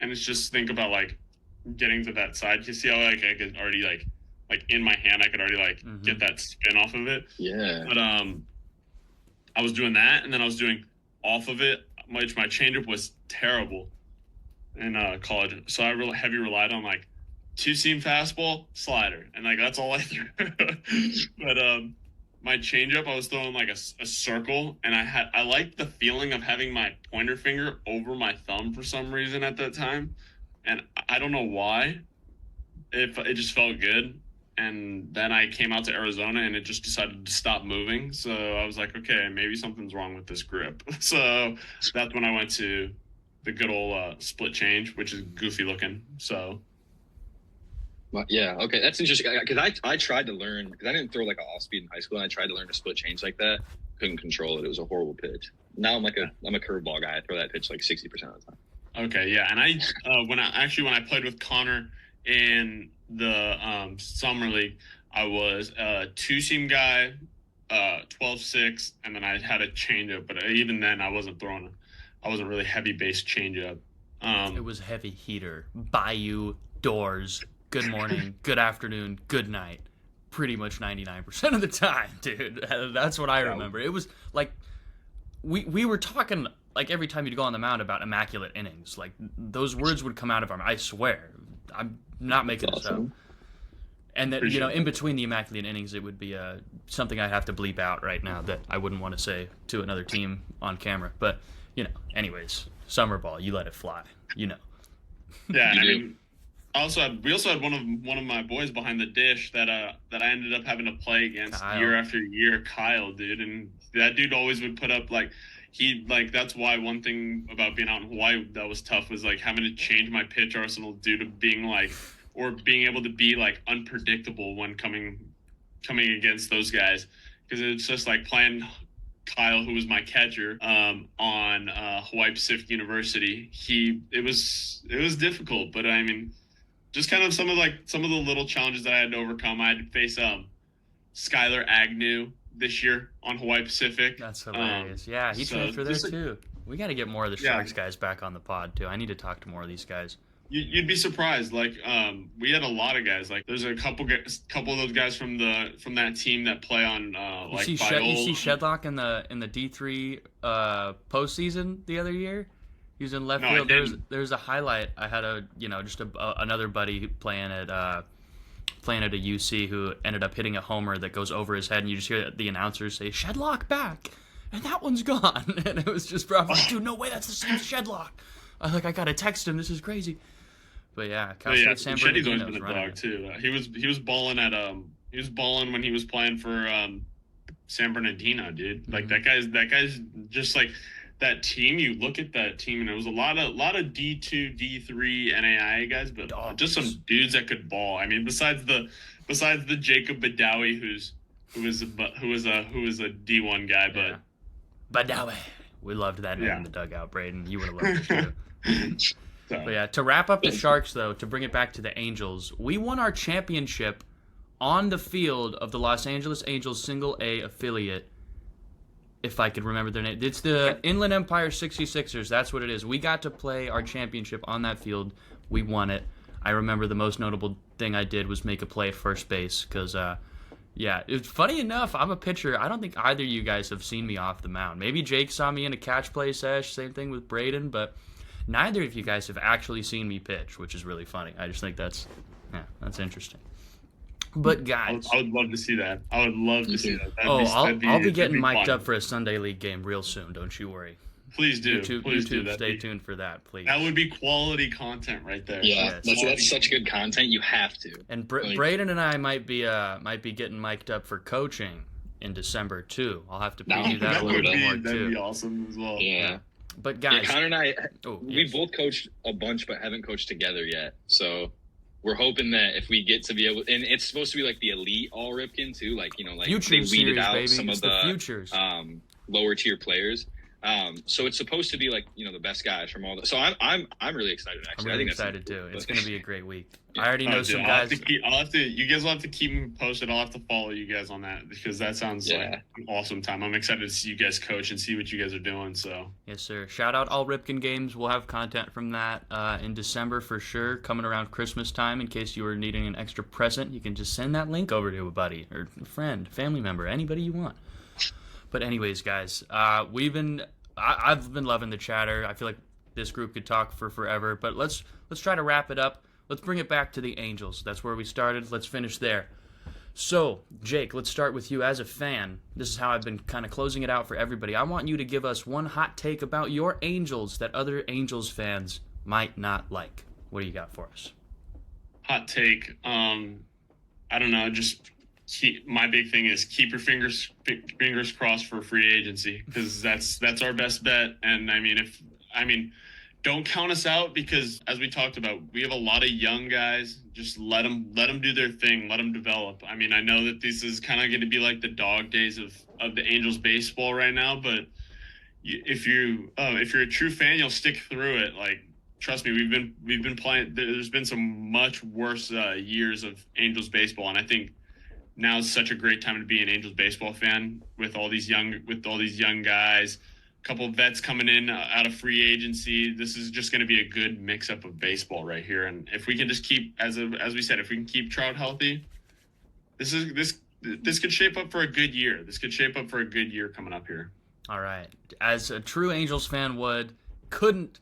and it's just think about like getting to that side. You see how like I could already like in my hand I could already like get that spin off of it. Yeah. But I was doing that, and then I was doing off of it. My changeup was terrible in college, so I really heavy relied on like two-seam fastball, slider, and like that's all I threw. But my changeup, I was throwing like a circle, and I liked the feeling of having my pointer finger over my thumb for some reason at that time, and I don't know why. It just felt good, and then I came out to Arizona, and it just decided to stop moving. So I was like, okay, maybe something's wrong with this grip. So that's when I went to the good old split change, which is goofy looking. So. Yeah, okay, that's interesting. Because I tried to learn, because I didn't throw like an off speed in high school, and I tried to learn a split change like that. Couldn't control it. It was a horrible pitch. Now I'm a curveball guy. I throw that pitch like 60% of the time. Okay, yeah, and I when I played with Connor in the summer league, I was a two-seam guy, 12-6, and then I had a changeup. But even then, I wasn't really heavy base changeup. It was heavy heater, bayou, doors. Good morning, good afternoon, good night. Pretty much 99% of the time, dude. That's what I remember. It was like we were talking like every time you'd go on the mound about immaculate innings. Like those words would come out of our mouth. I swear. I'm not making this up. And that in between the immaculate innings, it would be something I'd have to bleep out right now that I wouldn't want to say to another team on camera. But anyways, summer ball, you let it fly. Yeah, I mean. We also had one of my boys behind the dish that I ended up having to play against year after year, Kyle, dude, and that dude always would put up that's why one thing about being out in Hawaii that was tough was like having to change my pitch arsenal due to being able to be like unpredictable when coming against those guys, because it's just like playing Kyle, who was my catcher on Hawaii Pacific University. It was difficult, but I mean. Just kind of some of the little challenges that I had to overcome. I had to face Skylar Agnew this year on Hawaii Pacific. That's hilarious. Yeah, he transferred there too. We got to get more of the Sharks guys back on the pod too. I need to talk to more of these guys. You'd be surprised. Like we had a lot of guys. Like there's a couple of those guys from that team that play on you see Shedlock in the D3 postseason the other year. He was in left field. There's a highlight. I had another buddy playing at a UC who ended up hitting a homer that goes over his head, and you just hear the announcers say Shedlock back, and that one's gone. And it was just probably like, dude, no way, that's the same Shedlock. I gotta text him. This is crazy. But yeah, Cal State San Bernardino's always been a dog too. He was balling when he was playing for San Bernardino, dude. Like that guy's just like. That team, you look at that team, and it was a lot of D2, D3 NAIA guys, but just some dudes that could ball. I mean, besides the Jacob Badawi, who was a D1 guy, but Badawi, we loved that name in the dugout, Brayden. You would have loved it too. But yeah, to wrap up the Sharks though, to bring it back to the Angels, we won our championship on the field of the Los Angeles Angels Single A affiliate. If I could remember their name. It's the Inland Empire 66ers. That's what it is. We got to play our championship on that field. We won it. I remember the most notable thing I did was make a play at first base because, it's funny enough, I'm a pitcher. I don't think either of you guys have seen me off the mound. Maybe Jake saw me in a catch play sesh, same thing with Brayden, but neither of you guys have actually seen me pitch, which is really funny. I just think that's interesting. But guys, I would love to see that. I would love to see that. I'll be getting mic'd up for a Sunday League game real soon. Don't you worry. Please do. YouTube, stay tuned for that, please. That would be quality content right there. Yeah, that's such good content. You have to. And Brayden and I might be getting mic'd up for coaching in December too. I'll have to preview that a little bit more too. That'd be awesome as well. Yeah. But guys, Connor and I, we both coached a bunch, but haven't coached together yet. So. we're hoping that if we get to be able, and it's supposed to be like the elite all Ripken too, like like Futures they weeded series, out baby. some It's of the futures. lower tier players. So it's supposed to be like the best guys from all the. So I'm really excited. Actually, I'm really I think excited too. It's going to be a great week. Yeah. I already know some guys. You guys will have to keep me posted. I'll have to follow you guys on that because that sounds like an awesome time. I'm excited to see you guys coach and see what you guys are doing. So yes, sir. Shout out all Ripken games. We'll have content from that in December for sure. Coming around Christmas time, in case you were needing an extra present, you can just send that link over to a buddy or a friend, family member, anybody you want. But anyways, guys, I've been loving the chatter. I feel like this group could talk for forever, but let's try to wrap it up. Let's bring it back to the Angels. That's where we started. Let's finish there. So, Jake, let's start with you as a fan. This is how I've been kind of closing it out for everybody. I want you to give us one hot take about your Angels that other Angels fans might not like. What do you got for us? Hot take. I don't know. Just my big thing is keep your fingers crossed for free agency because that's our best bet. And don't count us out because as we talked about, we have a lot of young guys. Just let them do their thing. Let them develop. I know that this is kind of going to be like the dog days of the Angels baseball right now, but if you're a true fan, you'll stick through it. Like, trust me, we've been playing. There's been some much worse years of Angels baseball, and I think now is such a great time to be an Angels baseball fan with all these young guys. A couple of vets coming in out of free agency. This is just going to be a good mix-up of baseball right here. And if we can just keep, as we said, if we can keep Trout healthy, this could shape up for a good year. This could shape up for a good year coming up here. All right. As a true Angels fan would, couldn't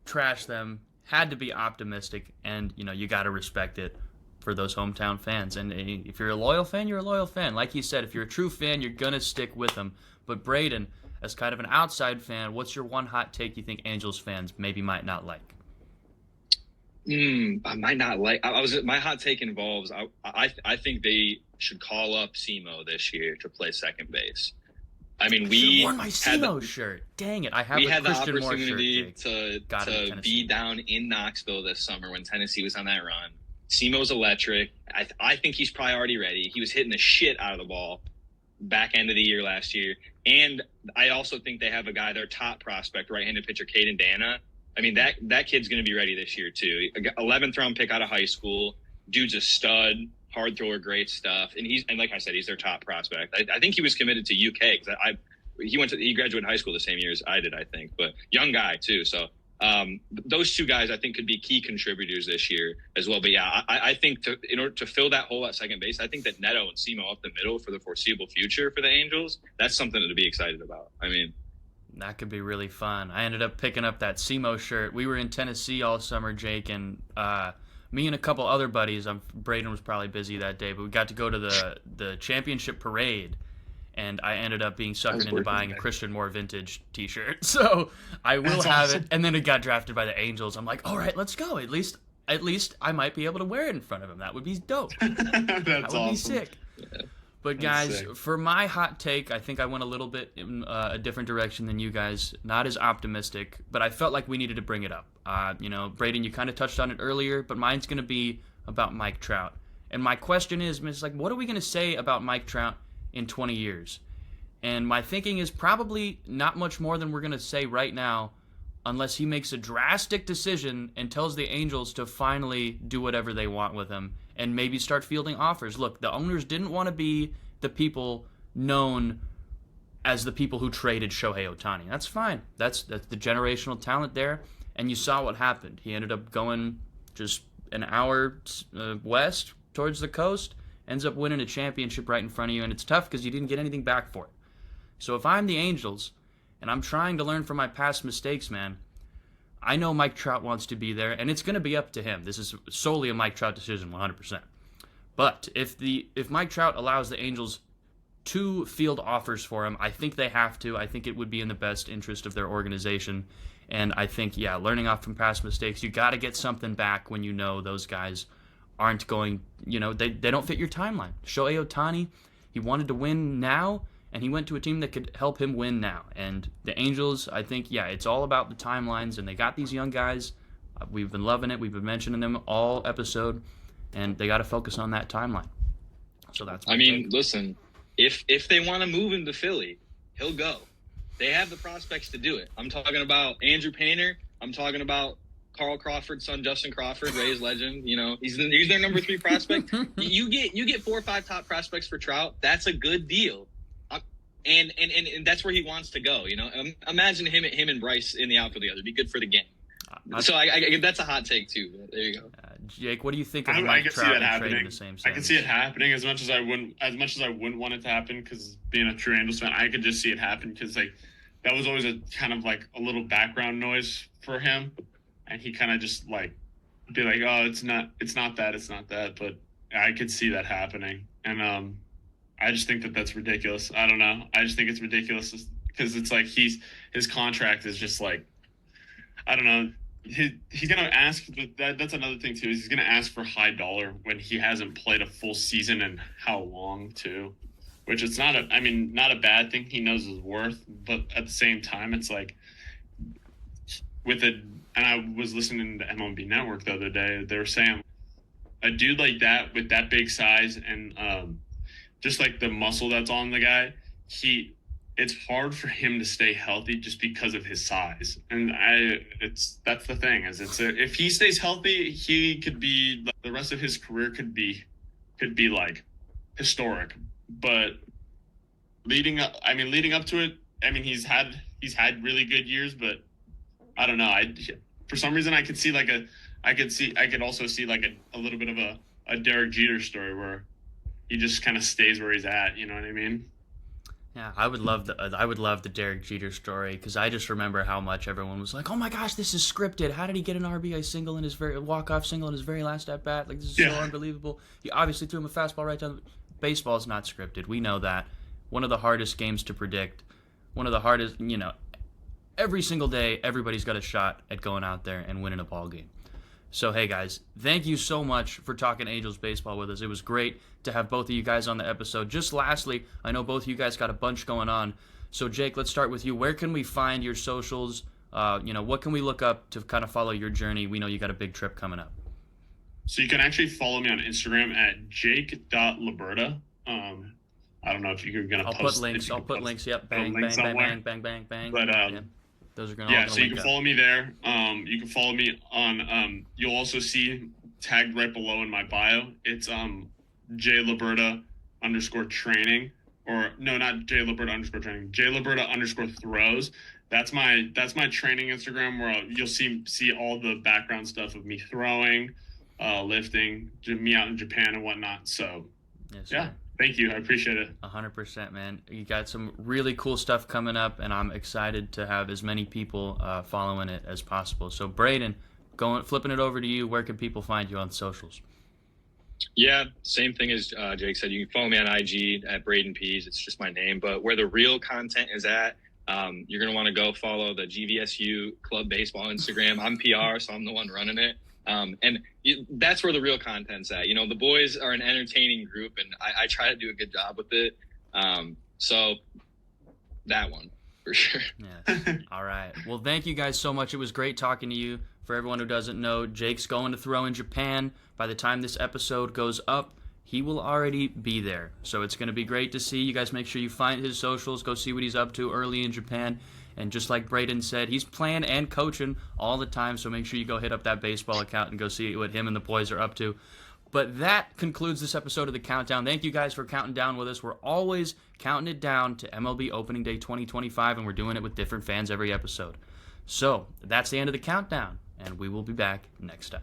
trash them. Had to be optimistic, and you got to respect it for those hometown fans. And if you're a loyal fan, you're a loyal fan. Like you said, if you're a true fan, you're gonna stick with them. But Brayden, as kind of an outside fan, what's your one hot take you think Angels fans maybe might not like? I might not like. My hot take involves. I think they should call up Simo this year to play second base. We worn my Simo shirt. Dang it! I have. We had the Christian Moore opportunity shirt, to be down in Knoxville this summer when Tennessee was on that run. Simo's electric. I think he's probably already ready. He was hitting the shit out of the ball back end of the year last year. And I also think they have a guy, their top prospect, right-handed pitcher, Caden Dana. That kid's going to be ready this year too. 11th round pick out of high school. Dude's a stud, hard thrower, great stuff. And like I said, he's their top prospect. I think he was committed to UK because he graduated high school the same year as I did, I think. But young guy too. So those two guys I think could be key contributors this year as well. But yeah, I think in order to fill that hole at second base, I think that Neto and Simo up the middle for the foreseeable future for the Angels, that's something to be excited about. That could be really fun. I ended up picking up that Simo shirt. We were in Tennessee all summer, Jake, and me and a couple other buddies. Brayden was probably busy that day, but we got to go to the championship parade. And I ended up being suckered into buying a Christian Moore vintage T-shirt. So I will have it. And then it got drafted by the Angels. I'm like, all right, let's go. At least I might be able to wear it in front of him. That would be dope. That would be sick. Yeah. But guys, for my hot take, I think I went a little bit in a different direction than you guys. Not as optimistic, but I felt like we needed to bring it up. Brayden, you kind of touched on it earlier, but mine's going to be about Mike Trout. And my question is, what are we going to say about Mike Trout in 20 years? And my thinking is probably not much more than we're going to say right now, unless he makes a drastic decision and tells the Angels to finally do whatever they want with him and maybe start fielding offers. Look, the owners didn't want to be the people known as the people who traded Shohei Ohtani. That's fine. That's the generational talent there. And you saw what happened. He ended up going just an hour west towards the coast, ends up winning a championship right in front of you, and it's tough because you didn't get anything back for it. So if I'm the Angels, and I'm trying to learn from my past mistakes, man, I know Mike Trout wants to be there, and it's going to be up to him. This is solely a Mike Trout decision, 100%. But if Mike Trout allows the Angels to field offers for him, I think they have to. I think it would be in the best interest of their organization. And I think, learning off from past mistakes, you got to get something back when you know those guys aren't going, they don't fit your timeline. Shohei Ohtani, he wanted to win now, and he went to a team that could help him win now. And the Angels, I think, it's all about the timelines, and they got these young guys, We've been loving it. We've been mentioning them all episode, and they got to focus on that timeline. So that's. I mean, listen, if they want to move him to Philly, he'll go. They have the prospects to do it. I'm talking about Andrew Painter. I'm talking about Carl Crawford's son, Justin Crawford, Rays legend. You know, he's their number 3 prospect. You get 4 or 5 top prospects for Trout. That's a good deal. And that's where he wants to go. You know, imagine him and Bryce in the outfield together. It'd be good for the game. So I that's a hot take too. There you go. Jake, what do you think of I can see that and happening. trading the same I can see it happening as much as I wouldn't want it to happen, because being a true Angels fan, I could just see it happen, because like that was always a kind of like a little background noise for him, and he kind of just like be like, oh, it's not that, but I could see that happening, and I just think that's ridiculous. I don't know. I just think it's ridiculous because it's like his contract is just like, I don't know. He's gonna ask. That's another thing too. Is he's gonna ask for high dollar when he hasn't played a full season and how long too, which it's not a bad thing. He knows his worth, but at the same time, it's like and I was listening to MLB Network the other day. They were saying a dude like that with that big size and just like the muscle that's on the guy, it's hard for him to stay healthy just because of his size. And that's the thing if he stays healthy, he could be the rest of his career could be like historic. But leading up to it, he's had really good years, but I don't know. For some reason I could also see like a little bit of a Derek Jeter story where he just kind of stays where he's at, you know what I mean? Yeah, I would love the Derek Jeter story, because I just remember how much everyone was like, "Oh my gosh, this is scripted. How did he get an RBI single in his walk-off single in his very last at bat? Like, this is so unbelievable." He obviously threw him a fastball right down. Baseball is not scripted. We know that. One of the hardest games to predict. One of the hardest. You know, every single day, everybody's got a shot at going out there and winning a ball game. So, hey, guys, thank you so much for talking Angels baseball with us. It was great to have both of you guys on the episode. Just lastly, I know both of you guys got a bunch going on. So, Jake, let's start with you. Where can we find your socials? What can we look up to kind of follow your journey? We know you got a big trip coming up. So you can actually follow me on Instagram at jake.liberta. I don't know if you're going to post. I'll put links. Yep. Bang, bang, bang, bang, bang, bang. But, yeah. Those are gonna so you can follow me there. You can follow me on. You'll also see tagged right below in my bio. It's @JLiberta_training, or no, not @JLiberta_training. @JLiberta_throws. That's my training Instagram, where you'll see all the background stuff of me throwing, lifting, me out in Japan and whatnot. So yes, yeah. Thank you. I appreciate it. 100%, man. You got some really cool stuff coming up, and I'm excited to have as many people following it as possible. So, Brayden, flipping it over to you. Where can people find you on socials? Yeah, same thing as Jake said. You can follow me on IG at Brayden Pease. It's just my name. But where the real content is at, you're going to want to go follow the GVSU Club Baseball Instagram. I'm PR, so I'm the one running it. That's where the real content's at. You know, the boys are an entertaining group, and I try to do a good job with it. So that one for sure. Yeah. All right. Well, thank you guys so much. It was great talking to you. For everyone who doesn't know, Jake's going to throw in Japan. By the time this episode goes up, he will already be there. So it's going to be great to see. You guys make sure you find his socials. Go see what he's up to early in Japan. And just like Brayden said, he's playing and coaching all the time, so make sure you go hit up that baseball account and go see what him and the boys are up to. But that concludes this episode of The Countdown. Thank you guys for counting down with us. We're always counting it down to MLB Opening Day 2025, and we're doing it with different fans every episode. So that's the end of The Countdown, and we will be back next time.